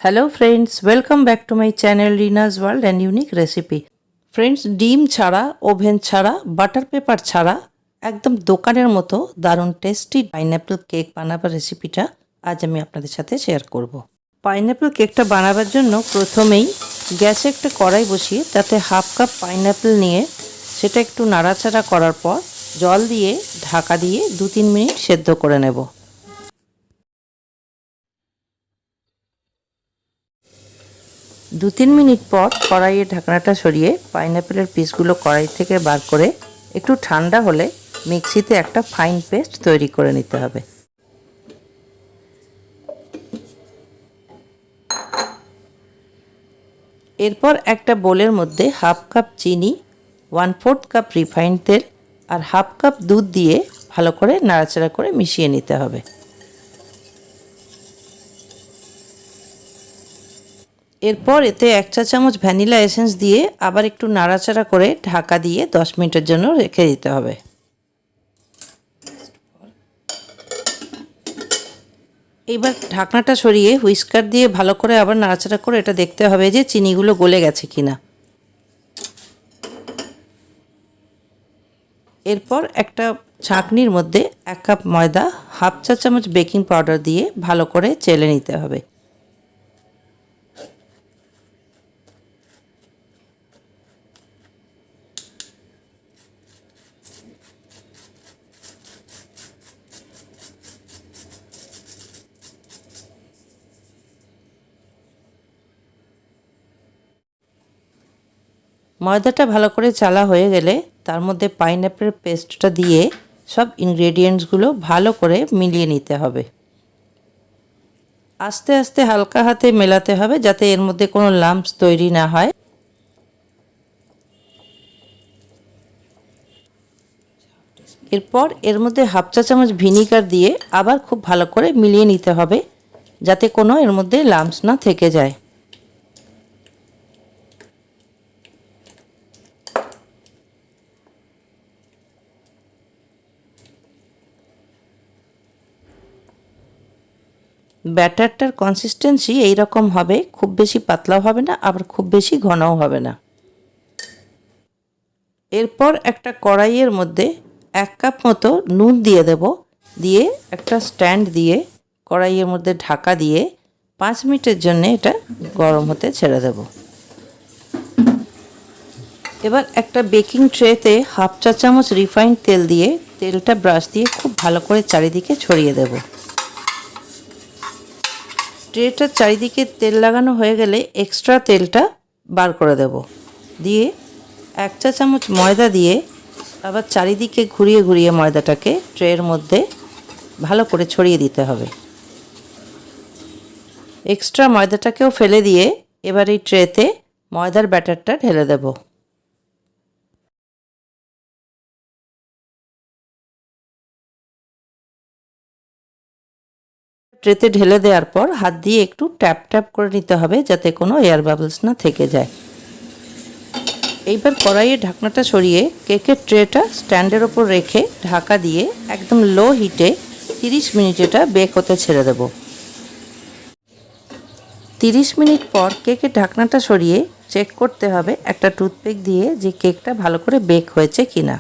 Hello friends, welcome back to my channel Reena's world and unique recipe. Friends, ডিম ছাড়া, oven ছাড়া, butter paper ছাড়া একদম দোকানের মতো দারুণ টেস্টি পাইনঅ্যাপল কেক বানাবার রেসিপিটা আজ আমি আপনাদের সাথে শেয়ার করব। পাইনঅ্যাপল কেকটা বানাবার জন্য প্রথমেই গ্যাসে একটা কড়াই বসিয়ে তাতে হাফ কাপ পাইনঅ্যাপল নিয়ে সেটা একটু নাড়াচাড়া করার পর জল দিয়ে ঢাকা দিয়ে 2-3 মিনিট সেদ্ধ করে নেব। 2-3 মিনিট পর কড়াইয়ের ঢাকনাটা সরিয়ে পাইনঅ্যাপেলের পিসগুলো কড়াই থেকে বার করে একটু ঠান্ডা হলে মিক্সিতে একটা ফাইন পেস্ট তৈরি করে নিতে হবে। এরপর একটা বোলের মধ্যে হাফ কাপ চিনি, 1/4 কাপ রিফাইন্ড তেল আর হাফ কাপ দুধ দিয়ে ভালো করে নাড়াচাড়া করে মিশিয়ে নিতে হবে। এরপর এতে 1 চা চামচ ভ্যানিলা এসেন্স দিয়ে আবার একটু নাড়াচাড়া করে ঢাকা দিয়ে 10 মিনিটের জন্য রেখে দিতে হবে। এবার ঢাকনাটা সরিয়ে হুইস্কার দিয়ে ভালো করে আবার নাড়াচাড়া করে এটা দেখতে হবে যে চিনিগুলো গলে গেছে কিনা। এরপর একটা ছাঁকনির মধ্যে 1 কাপ ময়দা, হাফ চা চামচ বেকিং পাউডার দিয়ে ভালো করে চেলে নিতে হবে। ময়দাটা ভালো করে চালা হয়ে গেলে তার মধ্যে পাইনঅ্যাপেল পেস্টটা দিয়ে সব ইনগ্রেডিয়েন্টসগুলো ভালো করে মিলিয়ে নিতে হবে। আস্তে আস্তে হালকা হাতে মেলাতে হবে যাতে এর মধ্যে কোনো লাম্পস তৈরি না হয়। এরপর এর মধ্যে হাফ চা চামচ ভিনিগার দিয়ে আবার খুব ভালো করে মিলিয়ে নিতে হবে যাতে কোনো এর মধ্যে লাম্পস না থেকে যায়। ব্যাটারটার কনসিস্টেন্সি এই রকম হবে, খুব বেশি পাতলাও হবে না আবার খুব বেশি ঘনও হবে না। এরপর একটা কড়াইয়ের মধ্যে 1 কাপ মতো নুন দিয়ে দেব, দিয়ে একটা স্ট্যান্ড দিয়ে কড়াইয়ের মধ্যে ঢাকা দিয়ে 5 মিনিটের জন্য এটা গরম হতে ছেড়ে দেব। এবার একটা বেকিং ট্রেতে হাফ চা চামচ রিফাইন্ড তেল দিয়ে তেলটা ব্রাশ দিয়ে খুব ভালো করে চারিদিকে ছড়িয়ে দেব। ট্রেটার চারিদিকে তেল লাগানো হয়ে গেলে এক্সট্রা তেলটা বার করে দেব, দিয়ে 1 চা চামচ ময়দা দিয়ে আবার চারিদিকে ঘুরিয়ে ঘুরিয়ে ময়দাটাকে ট্রের মধ্যে ভালো করে ছড়িয়ে দিতে হবে। এক্সট্রা ময়দাটাকেও ফেলে দিয়ে এবার এই ট্রেতে ময়দার ব্যাটারটা ঢেলে দেব। ট্রেতে ঢেলে দেওয়ার পর হাত দিয়ে একটু ট্যাপ ট্যাপ করে নিতে হবে যাতে কোনো এয়ার বাবলস না থেকে যায়। এইবার কড়াইয়ের ঢাকনাটা সরিয়ে কেকের ট্রেটা স্ট্যান্ডের ওপর রেখে ঢাকা দিয়ে একদম লো হিটে 30 মিনিট এটা বেক হতে ছেড়ে দেব। 30 মিনিট পর কেকের ঢাকনাটা সরিয়ে চেক করতে হবে একটা টুথপিক দিয়ে যে কেকটা ভালো করে বেক হয়েছে কিনা।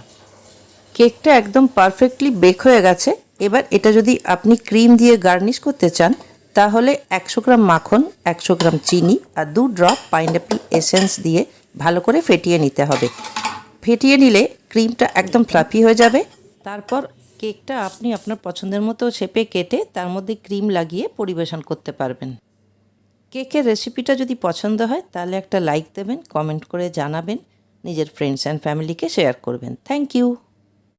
কেকটা একদম পারফেক্টলি বেক হয়ে গেছে। এবার এটা যদি আপনি ক্রিম দিয়ে গার্নিশ করতে চান তাহলে 100 গ্রাম মাখন, 100 গ্রাম চিনি আর 2 ড্রপ পাইনঅ্যাপল এসেন্স দিয়ে ভালো করে ফেটিয়ে নিতে হবে। ফেটিয়ে নিলে ক্রিমটা একদম ফ্লাফি হয়ে যাবে। তারপর কেকটা আপনি আপনার পছন্দের মতো শেপে কেটে তার মধ্যে ক্রিম লাগিয়ে পরিবেশন করতে পারবেন। কেকের রেসিপিটা যদি পছন্দ হয় তাহলে একটা লাইক দেবেন, কমেন্ট করে জানাবেন, নিজের ফ্রেন্ডস অ্যান্ড ফ্যামিলিকে শেয়ার করবেন। Thank you.